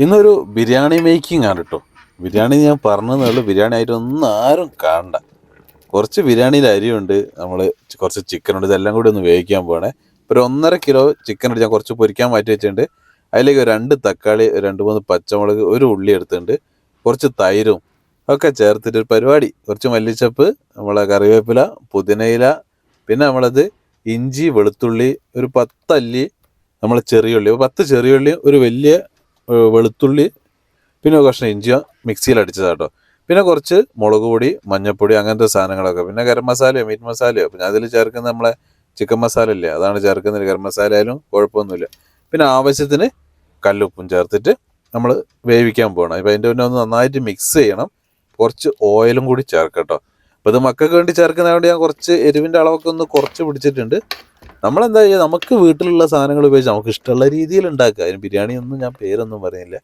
ഇന്നൊരു ബിരിയാണി മേക്കിംഗ് ആണ് കേട്ടോ. ബിരിയാണി ഞാൻ പറഞ്ഞതേ ഉള്ളൂ, ബിരിയാണി ആയിട്ടൊന്നും ആരും കാണണ്ട. കുറച്ച് ബിരിയാണിയിൽ അരിയുണ്ട്, നമ്മൾ കുറച്ച് ചിക്കനുണ്ട്, ഇതെല്ലാം കൂടി ഒന്ന് വേവിക്കാൻ പോകണേ. ഒരു 1.5 കിലോ ചിക്കൻ എടുത്ത് ഞാൻ കുറച്ച് പൊരിക്കാൻ മാറ്റി വെച്ചിട്ടുണ്ട്. അതിലേക്ക് 2 തക്കാളി, 2-3 പച്ചമുളക്, ഒരു ഉള്ളി എടുത്തിട്ടുണ്ട്, കുറച്ച് തൈരും ഒക്കെ ചേർത്തിട്ട് ഒരു പരിപാടി. കുറച്ച് മല്ലിച്ചപ്പ്, നമ്മളെ കറിവേപ്പില, പുതിനയില, പിന്നെ നമ്മളത് ഇഞ്ചി വെളുത്തുള്ളി, ഒരു 10 അല്ലി നമ്മൾ ചെറിയുള്ളി, 10 ചെറിയുള്ളി, ഒരു വലിയ വെളുത്തുള്ളി, പിന്നെ ഒരു കഷ്ണം ഇഞ്ചിയോ മിക്സിയിൽ അടിച്ചതാട്ടോ. പിന്നെ കുറച്ച് മുളക് പൊടി, മഞ്ഞൾപ്പൊടി, അങ്ങനത്തെ സാധനങ്ങളൊക്കെ. പിന്നെ ഗരം മസാലയോ മീറ്റ് മസാലയോ, പിന്നെ അതിൽ ചേർക്കുന്ന നമ്മളെ ചിക്കൻ മസാല ഇല്ലേ, അതാണ് ചേർക്കുന്നത്. ഗരം മസാല ആയാലും കുഴപ്പമൊന്നുമില്ല. പിന്നെ ആവശ്യത്തിന് കല്ലുപ്പും ചേർത്തിട്ട് നമ്മൾ വേവിക്കാൻ പോകണം. ഇപ്പം അതിൻ്റെ പിന്നെ ഒന്ന് നന്നായിട്ട് മിക്സ് ചെയ്യണം. കുറച്ച് ഓയിലും കൂടി ചേർക്കട്ടോ. അപ്പോൾ ഇത് മക്കൾക്ക് വേണ്ടി ചേർക്കുന്നതുകൊണ്ട് ഞാൻ കുറച്ച് എരിവിൻ്റെ അളവൊക്കെ ഒന്ന് കുറച്ച് പിടിച്ചിട്ടുണ്ട്. നമ്മളെന്താ ചെയ്യുക, നമുക്ക് വീട്ടിലുള്ള സാധനങ്ങൾ ഉപയോഗിച്ച് നമുക്ക് ഇഷ്ടമുള്ള രീതിയിൽ ഉണ്ടാക്കുക. അതിന് ബിരിയാണി ഒന്നും ഞാൻ പേരൊന്നും പറയുന്നില്ല.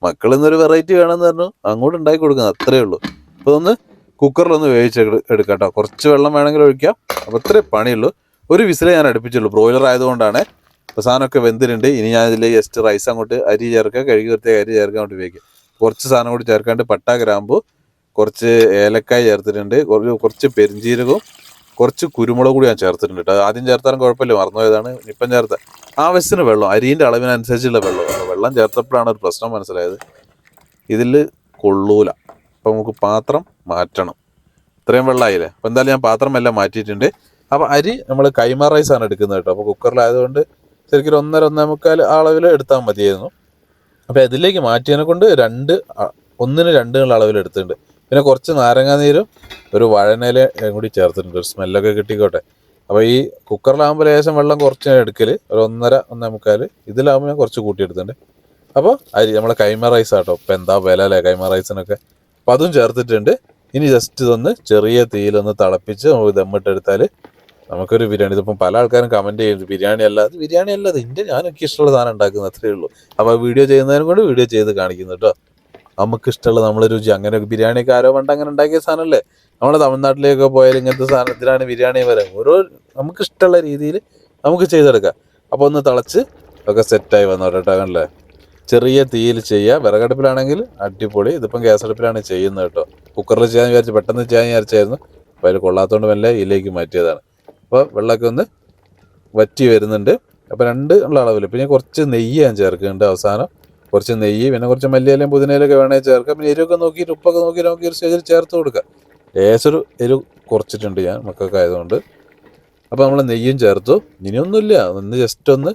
മക്കളിന്നൊരു വെറൈറ്റി വേണമെന്ന് പറഞ്ഞു അങ്ങോട്ട് ഉണ്ടാക്കി കൊടുക്കുന്നത്, അത്രയേ ഉള്ളൂ. അപ്പോൾ ഒന്ന് കുക്കറിലൊന്ന് എടുക്കാം കേട്ടോ. കുറച്ച് വെള്ളം വേണമെങ്കിൽ ഒഴിക്കാം. അപ്പോൾ ഇത്രേ പണിയുള്ളൂ. ഒരു വിസിലേ ഞാൻ അടുപ്പിച്ചുള്ളൂ, ബ്രോയിലർ ആയതുകൊണ്ടാണ്. അപ്പോൾ സാധനമൊക്കെ വെന്തിട്ടുണ്ട്. ഇനി ഞാൻ ഇതിൽ ജസ്റ്റ് റൈസ് അങ്ങോട്ട് അരി ചേർക്കുക, കഴുകി വൃത്തിയായ അരി ചേർക്കാൻ വേണ്ടി ഉപയോഗിക്കുക. കുറച്ച് സാധനം കൂടി ചേർക്കാണ്ട് പട്ട, ഗ്രാമ്പു, കുറച്ച് ഏലക്കായ് ചേർത്തിട്ടുണ്ട്, കുറച്ച് പെരിഞ്ചീരകവും കുറച്ച് കുരുമുളക് കൂടി ഞാൻ ചേർത്തിട്ടുണ്ട് കേട്ടോ. ആദ്യം ചേർത്താലും കുഴപ്പമില്ല, മറന്നുപോയതാണ്. ഇപ്പം ചേർത്ത ആവശ്യത്തിന് വെള്ളം, അരിൻ്റെ അളവിനനുസരിച്ചുള്ള വെള്ളം ചേർത്തപ്പോഴാണ് ഒരു പ്രശ്നം മനസ്സിലായത്. ഇതിൽ കൊള്ളൂല. അപ്പോൾ നമുക്ക് പാത്രം മാറ്റണം. ഇത്രയും വെള്ളമായില്ലേ. അപ്പോൾ എന്തായാലും ഞാൻ പാത്രം എല്ലാം മാറ്റിയിട്ടുണ്ട്. അപ്പോൾ അരി നമ്മൾ കൈമ റൈസാണ് എടുക്കുന്നത് കേട്ടോ. അപ്പോൾ കുക്കറിലായതുകൊണ്ട് ശരിക്കും 1-1.25 അളവിൽ എടുത്താൽ മതിയായിരുന്നു. അപ്പോൾ ഇതിലേക്ക് മാറ്റിയതിനെ കൊണ്ട് 1-2 അളവിൽ എടുത്തിട്ടുണ്ട്. പിന്നെ കുറച്ച് നാരങ്ങാനീരും ഒരു വഴനയില കൂടി ചേർത്തിട്ടുണ്ട്, ഒരു സ്മെല്ലൊക്കെ കിട്ടിക്കോട്ടെ. അപ്പോൾ ഈ കുക്കറിലാകുമ്പോൾ ലേശം വെള്ളം കുറച്ച് എടുക്കൽ, ഒരു 1-1.25. ഇതിലാകുമ്പോൾ ഞാൻ കുറച്ച് കൂട്ടിയെടുത്തിട്ടുണ്ട്. അപ്പോൾ അരി നമ്മളെ കൈമ റൈസ് ആട്ടോ. ഇപ്പം എന്താ വില അല്ലേ കൈമ റൈസിനൊക്കെ. അപ്പോൾ അതും ചേർത്തിട്ടുണ്ട്. ഇനി ജസ്റ്റ് ഇതൊന്ന് ചെറിയ തീയിലൊന്ന് തിളപ്പിച്ച് നമുക്ക് ദമ്മിട്ടെടുത്താൽ നമുക്കൊരു ബിരിയാണി. ഇതിപ്പം പല ആൾക്കാരും കമൻറ്റ് ചെയ്യുന്നത് ബിരിയാണി അല്ലാതെ ഞാനൊക്കെ ഇഷ്ടമുള്ള സാധനം ഉണ്ടാക്കുന്നത്, അത്രയേ ഉള്ളൂ. അപ്പോൾ വീഡിയോ ചെയ്യുന്നതിനും കൊണ്ട് വീഡിയോ ചെയ്ത് കാണിക്കുന്നു കേട്ടോ. നമുക്ക് ഇഷ്ടമുള്ള നമ്മളെ രുചി. അങ്ങനെ ബിരിയാണിയൊക്കെ ആരോ പണ്ട് അങ്ങനെ ഉണ്ടാക്കിയ സാധനമല്ലേ. നമ്മുടെ തമിഴ്നാട്ടിലേക്കൊക്കെ പോയാൽ ഇങ്ങനത്തെ സാധനത്തിലാണ് ബിരിയാണി വരെ. നമുക്ക് ഇഷ്ടമുള്ള രീതിയിൽ നമുക്ക് ചെയ്തെടുക്കാം. അപ്പോൾ ഒന്ന് തിളച്ച് ഒക്കെ സെറ്റായി വന്നോട്ടെ കേട്ടോ. കണ്ടല്ലേ, ചെറിയ തീയിൽ ചെയ്യുക. വിറകടുപ്പിലാണെങ്കിൽ അടിപൊളി. ഇതിപ്പം ഗ്യാസ് അടുപ്പിലാണ് ചെയ്യുന്നത് കേട്ടോ. കുക്കറിൽ ചെയ്യാൻ വിചാരിച്ച് പെട്ടെന്ന് ചെയ്യാൻ വിചാരിച്ചായിരുന്നു. അപ്പോൾ അതിൽ കൊള്ളാത്തതുകൊണ്ട് മെല്ലെ ഇതിലേക്ക് മാറ്റിയതാണ്. അപ്പോൾ വെള്ളമൊക്കെ ഒന്ന് വറ്റി വരുന്നുണ്ട്. അപ്പോൾ 2 അളവിൽ പിന്നെ കുറച്ച് നെയ്യ് ഞാൻ ചേർക്കുന്നുണ്ട്. അവസാനം കുറച്ച് നെയ്യ്, പിന്നെ കുറച്ച് മല്ലിയിലയും പുതിനയിലൊക്കെ വേണമെങ്കിൽ ചേർക്കാം. പിന്നെ എരിവൊക്കെ നോക്കിയിട്ട് ഉപ്പൊക്കെ നോക്കിയിട്ട് നമുക്ക് ഒരു സ്റ്റേജിൽ ചേർത്ത് കൊടുക്കാം. ലേശൊരു എരിവ് കുറച്ചിട്ടുണ്ട് ഞാൻ മക്കൾക്ക് ആയതുകൊണ്ട്. അപ്പോൾ നമ്മൾ നെയ്യും ചേർത്തു. ഇനിയൊന്നുമില്ല, ഒന്ന് ജസ്റ്റ് ഒന്ന്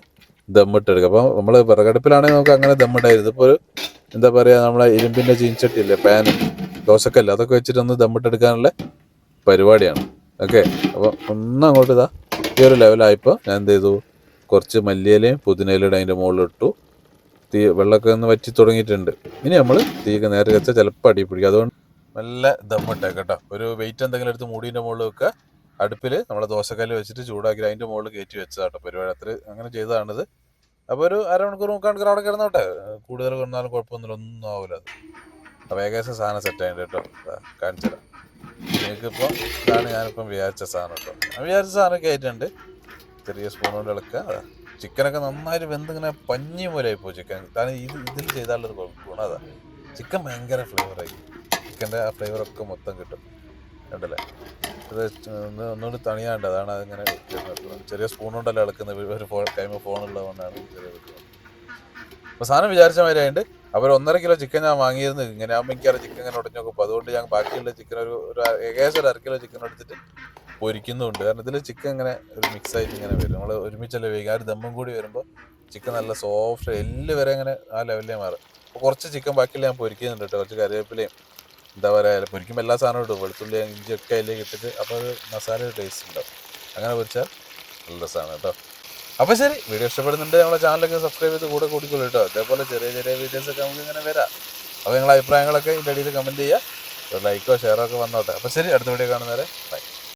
ദമ്മിട്ടെടുക്കുക. അപ്പോൾ നമ്മൾ വിറകടുപ്പിലാണെങ്കിൽ നമുക്ക് അങ്ങനെ ദമ്മിടായിരുന്നു. ഇതിപ്പോൾ ഒരു എന്താ പറയുക, നമ്മളെ ഇരുമ്പിൻ്റെ ചീൻചട്ടി ഇല്ലേ, പാനും ദോശക്കല്ല, അതൊക്കെ വെച്ചിട്ടൊന്ന് ദമ്മിട്ടെടുക്കാനുള്ള പരിപാടിയാണ്. ഓക്കെ. അപ്പോൾ ഒന്നങ്ങോട്ട് ഈ ഒരു ലെവലായപ്പോൾ ഞാൻ എന്ത് ചെയ്തു, കുറച്ച് മല്ലിയിലയും പുതിനയിലയുടെ അതിൻ്റെ മുകളിലിട്ടു. വെള്ളമൊക്കെ ഒന്ന് വറ്റി തുടങ്ങിയിട്ടുണ്ട്. ഇനി നമ്മൾ തീയൊക്കെ നേരെ വെച്ചാൽ ചിലപ്പോൾ അടി പിടിക്കും. അതുകൊണ്ട് നല്ല ദമ്മിട്ടേക്കാം കേട്ടോ. ഒരു വെയിറ്റ് എന്തെങ്കിലും എടുത്ത് മൂടീൻ്റെ മുകളിൽ വെക്കുക. അടുപ്പിൽ നമ്മളെ ദോശക്കല്ല് വെച്ചിട്ട് ചൂടാക്കി അതിൻ്റെ മുകളിൽ കയറ്റി വെച്ചതാട്ടോ പരിപാടി. അത്ര അങ്ങനെ ചെയ്തതാണിത്. അപ്പോൾ ഒരു അരമണിക്കൂർ 3/4 അവിടെ കിടന്നോട്ടെ. കൂടുതൽ കിടന്നാലും കുഴപ്പമൊന്നുമില്ല, ഒന്നും ആവില്ല അത്. അപ്പോൾ ഏകദേശം സാധനം സെറ്റായിട്ട് കേട്ടോ. കാണിച്ചു തരാം നിങ്ങൾക്കിപ്പോൾ. ഇതാണ് ഞാനിപ്പം വിചാരിച്ച സാധനം കേട്ടോ. ഞാൻ വിചാരിച്ച സാധനമൊക്കെ ആയിട്ടുണ്ട്. ചെറിയ സ്പൂൺ കൊണ്ട് ഇളക്കുക. ചിക്കനൊക്കെ നന്നായിട്ട് വെന്തിങ്ങനെ പഞ്ഞി പോലെ ആയിപ്പോയി ചിക്കൻ. കാരണം ഇതിൽ ചെയ്താലുള്ളൊരു ഗുണം അതാണ്. ചിക്കൻ ഭയങ്കര ഫ്ലേവറായി. ചിക്കൻ്റെ ആ ഫ്ലേവറൊക്കെ മൊത്തം കിട്ടും. കണ്ടല്ലേ, ഇത് ഒന്നുകൂടി തണിയാണ്ട്, അതാണ് അതിങ്ങനെ ചെറിയ സ്പൂൺ കൊണ്ടല്ല ഇളക്കുന്നത്. ഒരു കൈമ ഫോണുള്ളതുകൊണ്ടാണ് ചെറിയ കിട്ടുന്നത്. അപ്പോൾ സാധനം വിചാരിച്ച മാതിരി ആയിട്ട്. അപ്പോൾ 1.5 കിലോ ചിക്കൻ ഞാൻ വാങ്ങിയിരുന്നു. ഇങ്ങനെ ആകുമ്പോൾ എനിക്കറിയാം ചിക്കൻ ഇങ്ങനെ ഉടഞ്ഞു നോക്കും. അപ്പോൾ അതുകൊണ്ട് ഞാൻ ബാക്കിയുള്ള ചിക്കൻ ഒരു ഏകദേശം 1/2 കിലോ ചിക്കൻ എടുത്തിട്ട് പൊരിക്കുന്നുണ്ട്. കാരണം ഇതിൽ ചിക്കൻ ഇങ്ങനെ ഒരു മിക്സായിട്ട് ഇങ്ങനെ വരും. നമ്മൾ ഒരുമിച്ചല്ലേ വേവിക്കുക. ആ ഒരു ദമ്മും കൂടി വരുമ്പോൾ ചിക്കൻ നല്ല സോഫ്റ്റ്, എല്ല് വരെ ഇങ്ങനെ ആ ലെവലിലേ മാറും. അപ്പോൾ കുറച്ച് ചിക്കൻ ബാക്കിയുള്ള ഞാൻ പൊരിക്കുന്നുണ്ട് കേട്ടോ. കുറച്ച് കറിവേപ്പിലയും എന്താ പറയുക, പൊരിക്കുമ്പോൾ എല്ലാ സാധനവും ഇടും, വെളുത്തുള്ളി ഇഞ്ചിയൊക്കെ അതിലേക്ക് ഇട്ടിട്ട്. അപ്പോൾ ഒരു മസാല ടേസ്റ്റ് ഉണ്ടാവും. അങ്ങനെ പൊരിച്ചാൽ നല്ല രസമാണ് കേട്ടോ. അപ്പോൾ ശരി, വീഡിയോ ഇഷ്ടപ്പെടുന്നുണ്ട് നമ്മളെ ചാനലൊക്കെ സബ്സ്ക്രൈബ് ചെയ്ത് കൂടെ കൂട്ടിക്കൊള്ളു കേട്ടോ. അതേപോലെ ചെറിയ ചെറിയ വീഡിയോസൊക്കെ നമുക്ക് ഇങ്ങനെ വരാം. അപ്പോൾ നിങ്ങളുടെ അഭിപ്രായങ്ങളൊക്കെ ഇതിൻ്റെ ഇടയിൽ കമൻറ്റ് ചെയ്യുക. ഒരു ലൈക്കോ ഷെയറോ ഒക്കെ വന്നോട്ടെ. അപ്പോൾ ശരി, അടുത്ത വീഡിയോ കാണുന്നവരെ ബൈ.